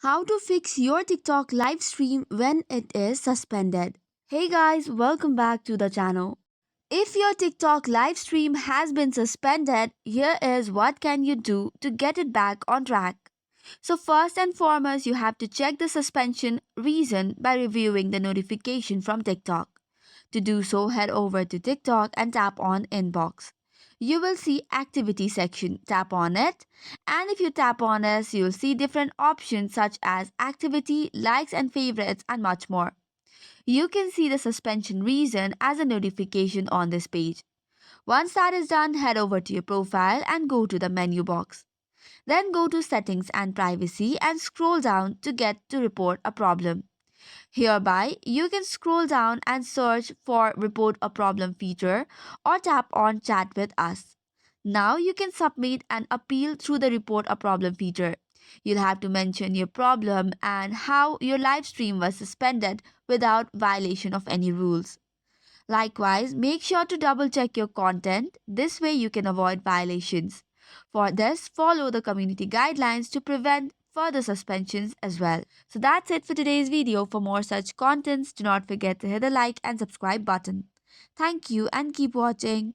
How to fix your TikTok live stream when it is suspended. Hey guys, welcome back to the channel. If your TikTok live stream has been suspended, here is what can you do to get it back on track. So first and foremost, you have to check the suspension reason by reviewing the notification from TikTok. To do so, head over to TikTok and tap on Inbox. You will see Activity section. Tap on it, and if you tap on this, you'll see different options such as Activity, Likes and Favorites, and much more. You can see the suspension reason as a notification on this page. Once that is done, head over to your profile and go to the menu box. Then go to Settings and Privacy and scroll down to get to Report a Problem. Hereby, you can scroll down and search for Report a Problem feature or tap on Chat with Us. Now you can submit an appeal through the Report a Problem feature. You'll have to mention your problem and how your live stream was suspended without violation of any rules. Likewise, make sure to double check your content. This way you can avoid violations. For this, follow the community guidelines to prevent further suspensions as well. So that's it for today's video. For more such contents, do not forget to hit the like and subscribe button. Thank you and keep watching.